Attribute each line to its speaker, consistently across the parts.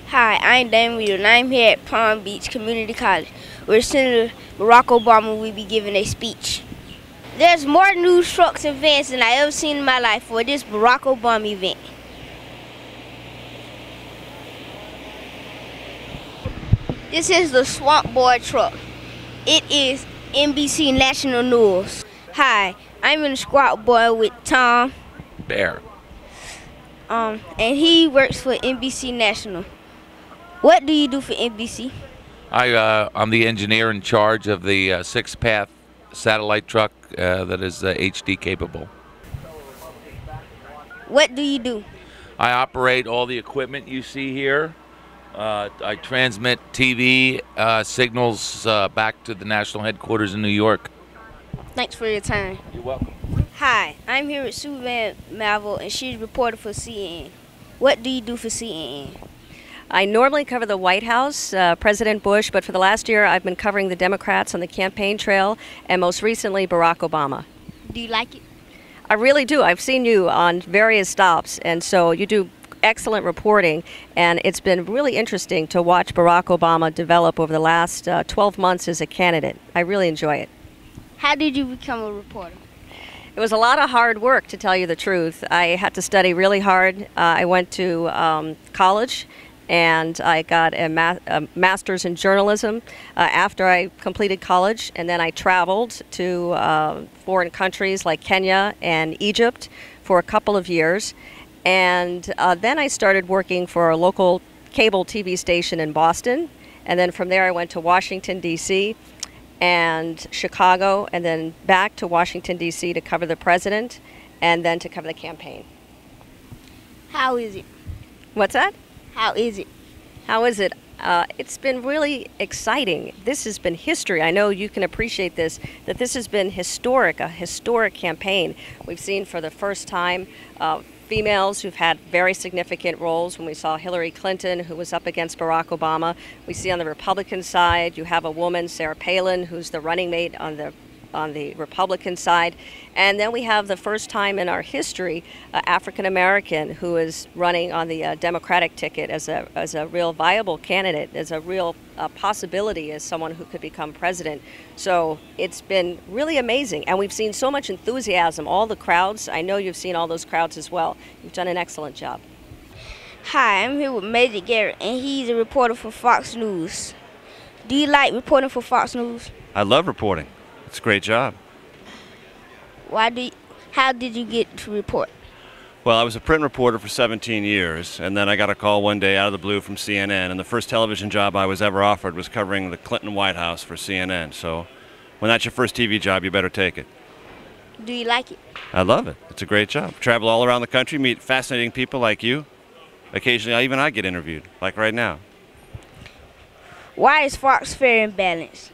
Speaker 1: Hi, I'm Damon, and I'm here at Palm Beach Community College, where Senator Barack Obama will be giving a speech. There's more news trucks and vans than I ever seen in my life for this Barack Obama event. This is the Swamp Boy truck. It is NBC National News. Hi, I'm in the Swamp Boy with Tom
Speaker 2: Bear.
Speaker 1: And he works for NBC National. What do you do for NBC?
Speaker 2: I'm the engineer in charge of the six-path satellite truck that is HD capable.
Speaker 1: What do you do?
Speaker 2: I operate all the equipment you see here. I transmit TV signals back to the national headquarters in New York.
Speaker 1: Thanks for your time.
Speaker 2: You're welcome.
Speaker 1: Hi, I'm here with Suzanne Malvough, and she's a reporter for CNN. What do you do for CNN?
Speaker 3: I normally cover the White House, President Bush, but for the last year I've been covering the Democrats on the campaign trail, and most recently Barack Obama.
Speaker 1: Do you like it?
Speaker 3: I really do. I've seen you on various stops, and so you do excellent reporting, and it's been really interesting to watch Barack Obama develop over the last 12 months as a candidate. I really enjoy it.
Speaker 1: How did you become a reporter?
Speaker 3: It was a lot of hard work, to tell you the truth. I had to study really hard. I went to college, and I got a master's in journalism after I completed college, and then I traveled to foreign countries like Kenya and Egypt for a couple of years, and then I started working for a local cable TV station in Boston, and then from there I went to Washington, D.C., and Chicago, and then back to Washington, D.C. to cover the president, and then to cover the campaign.
Speaker 1: How is it?
Speaker 3: What's that?
Speaker 1: How is it?
Speaker 3: How is it? It's been really exciting. This has been history. I know you can appreciate this, that this has been historic, a historic campaign. We've seen for the first time females who've had very significant roles. When we saw Hillary Clinton, who was up against Barack Obama. We see on the Republican side, you have a woman, Sarah Palin, who's the running mate on the Republican side. And then we have the first time in our history, African American who is running on the Democratic ticket as a real viable candidate, as a real possibility as someone who could become president. So it's been really amazing. And we've seen so much enthusiasm, all the crowds. I know you've seen all those crowds as well. You've done an excellent job.
Speaker 1: Hi, I'm here with Major Garret, and he's a reporter for Fox News. Do you like reporting for Fox News?
Speaker 4: I love reporting. It's a great job.
Speaker 1: How did you get to report?
Speaker 4: Well, I was a print reporter for 17 years, and then I got a call one day out of the blue from CNN, and the first television job I was ever offered was covering the Clinton White House for CNN. So when that's your first TV job, you better take it.
Speaker 1: Do you like it?
Speaker 4: I love it. It's a great job. Travel all around the country, meet fascinating people like you. Occasionally, even I get interviewed, like right now.
Speaker 1: Why is Fox fair and balanced?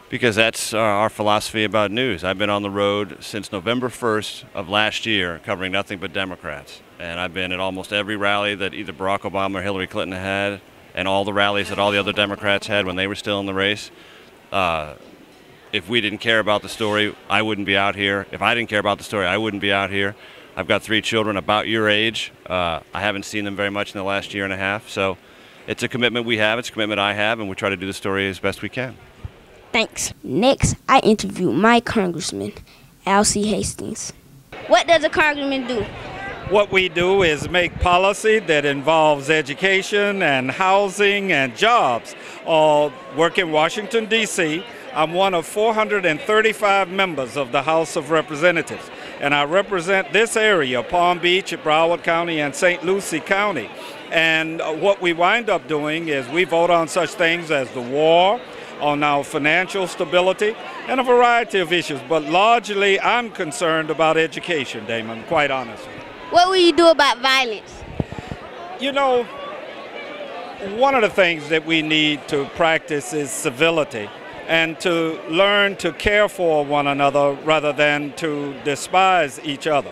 Speaker 4: Because that's our philosophy about news. I've been on the road since November 1st of last year covering nothing but Democrats. And I've been at almost every rally that either Barack Obama or Hillary Clinton had, and all the rallies that all the other Democrats had when they were still in the race. If we didn't care about the story, I wouldn't be out here. If I didn't care about the story, I wouldn't be out here. I've got 3 children about your age. I haven't seen them very much in the last year and a half. So it's a commitment we have, it's a commitment I have, and we try to do the story as best we can.
Speaker 1: Thanks. Next, I interviewed my congressman, Alstee Hastings. What does a congressman do?
Speaker 5: What we do is make policy that involves education and housing and jobs. Work in Washington, D.C. I'm one of 435 members of the House of Representatives, and I represent this area, Palm Beach, Broward County, and St. Lucie County. And what we wind up doing is we vote on such things as the war, on our financial stability, and a variety of issues. But largely, I'm concerned about education, Damon, quite honestly.
Speaker 1: What will you do about violence?
Speaker 5: You know, one of the things that we need to practice is civility, and to learn to care for one another rather than to despise each other.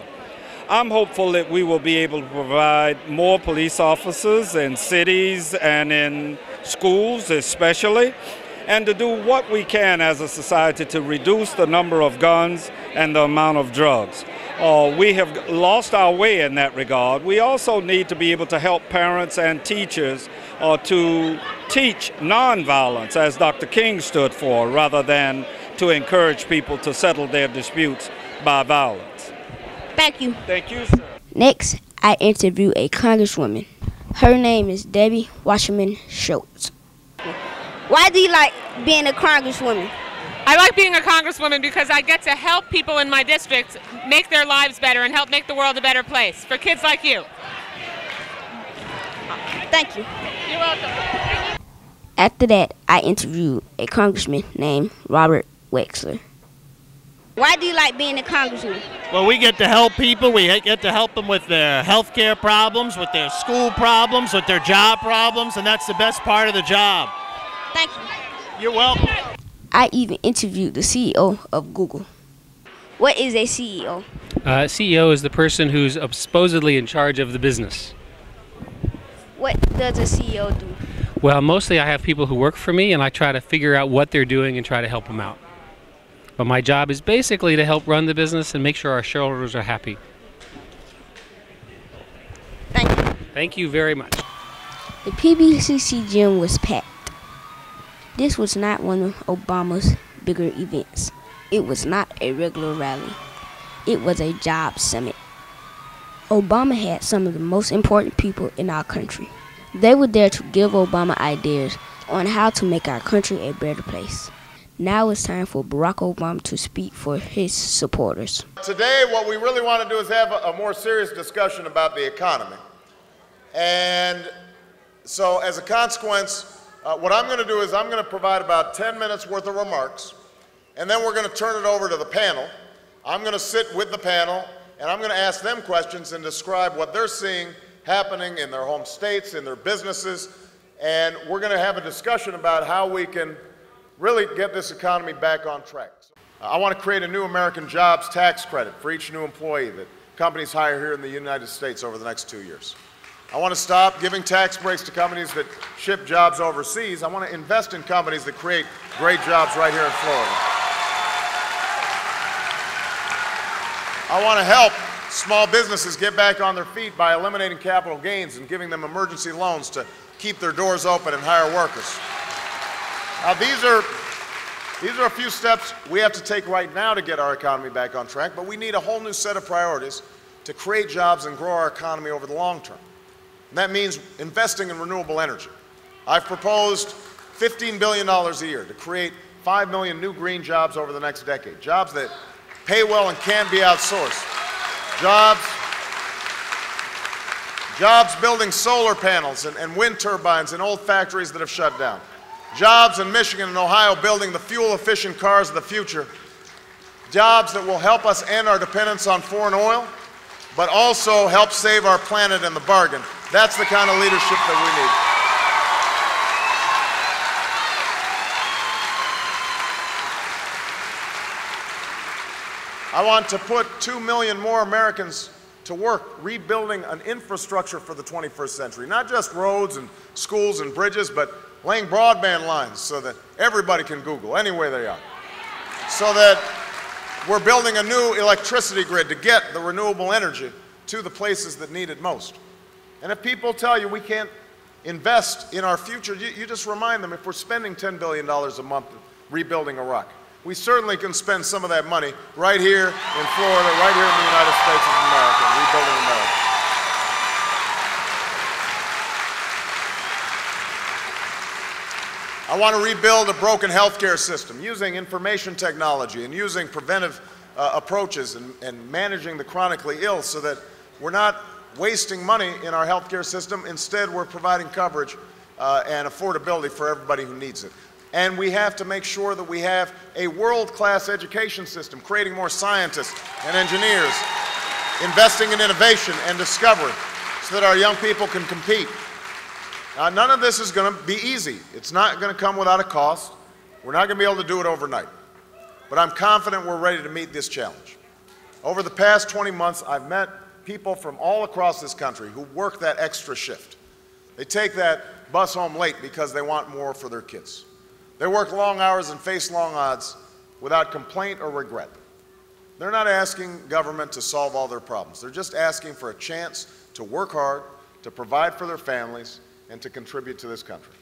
Speaker 5: I'm hopeful that we will be able to provide more police officers in cities and in schools especially, and to do what we can as a society to reduce the number of guns and the amount of drugs. We have lost our way in that regard. We also need to be able to help parents and teachers or to teach nonviolence, as Dr. King stood for, rather than to encourage people to settle their disputes by violence.
Speaker 1: Thank you.
Speaker 5: Thank you, sir.
Speaker 1: Next, I interview a Congresswoman. Her name is Debbie Wasserman Schultz. Why do you like being a Congresswoman?
Speaker 6: I like being a Congresswoman because I get to help people in my district make their lives better and help make the world a better place for kids like you.
Speaker 1: Thank you.
Speaker 6: You're welcome.
Speaker 1: After that, I interviewed a congressman named Robert Wexler. Why do you like being a congressman?
Speaker 7: Well, we get to help people. We get to help them with their health care problems, with their school problems, with their job problems, and that's the best part of the job.
Speaker 1: Thank you.
Speaker 7: You're welcome.
Speaker 1: I even interviewed the CEO of Google. What is a CEO?
Speaker 8: CEO is the person who's supposedly in charge of the business.
Speaker 1: What does a CEO do?
Speaker 8: Well, mostly I have people who work for me, and I try to figure out what they're doing and try to help them out. But my job is basically to help run the business and make sure our shareholders are happy.
Speaker 1: Thank you.
Speaker 8: Thank you very much.
Speaker 1: The PBCC gym was packed. This was not one of Obama's bigger events. It was not a regular rally. It was a job summit. Obama had some of the most important people in our country. They were there to give Obama ideas on how to make our country a better place. Now it's time for Barack Obama to speak for his supporters.
Speaker 9: Today, what we really want to do is have a more serious discussion about the economy. And so as a consequence, what I'm going to do is I'm going to provide about 10 minutes worth of remarks, and then we're going to turn it over to the panel. I'm going to sit with the panel, and I'm going to ask them questions and describe what they're seeing happening in their home states, in their businesses, and we're going to have a discussion about how we can really get this economy back on track. I want to create a new American jobs tax credit for each new employee that companies hire here in the United States over the next 2 years. I want to stop giving tax breaks to companies that ship jobs overseas. I want to invest in companies that create great jobs right here in Florida. I want to help small businesses get back on their feet by eliminating capital gains and giving them emergency loans to keep their doors open and hire workers. Now, these are a few steps we have to take right now to get our economy back on track, but we need a whole new set of priorities to create jobs and grow our economy over the long term. And that means investing in renewable energy. I've proposed $15 billion a year to create 5 million new green jobs over the next decade, jobs that pay well and can be outsourced, jobs building solar panels and wind turbines in old factories that have shut down, jobs in Michigan and Ohio building the fuel-efficient cars of the future, jobs that will help us end our dependence on foreign oil, but also help save our planet in the bargain. That's the kind of leadership that we need. I want to put 2 million more Americans to work rebuilding an infrastructure for the 21st century, not just roads and schools and bridges, but laying broadband lines so that everybody can Google anywhere they are, so that we're building a new electricity grid to get the renewable energy to the places that need it most. And if people tell you we can't invest in our future, you just remind them if we're spending $10 billion a month rebuilding Iraq, we certainly can spend some of that money right here in Florida, right here in the United States of America, rebuilding America. I want to rebuild a broken healthcare system using information technology and using preventive approaches and managing the chronically ill so that we're not wasting money in our healthcare system. Instead, we're providing coverage and affordability for everybody who needs it. And we have to make sure that we have a world-class education system, creating more scientists and engineers, investing in innovation and discovery so that our young people can compete. Now, none of this is going to be easy. It's not going to come without a cost. We're not going to be able to do it overnight. But I'm confident we're ready to meet this challenge. Over the past 20 months, I've met people from all across this country who work that extra shift. They take that bus home late because they want more for their kids. They work long hours and face long odds without complaint or regret. They're not asking government to solve all their problems. They're just asking for a chance to work hard, to provide for their families, and to contribute to this country.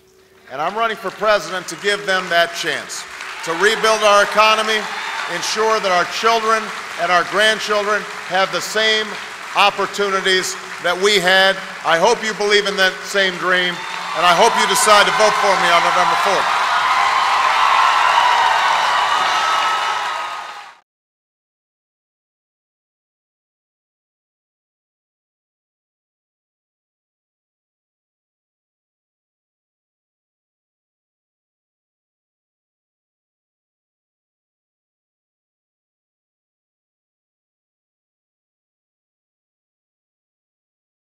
Speaker 9: And I'm running for president to give them that chance, to rebuild our economy, ensure that our children and our grandchildren have the same opportunities that we had. I hope you believe in that same dream, and I hope you decide to vote for me on November 4th.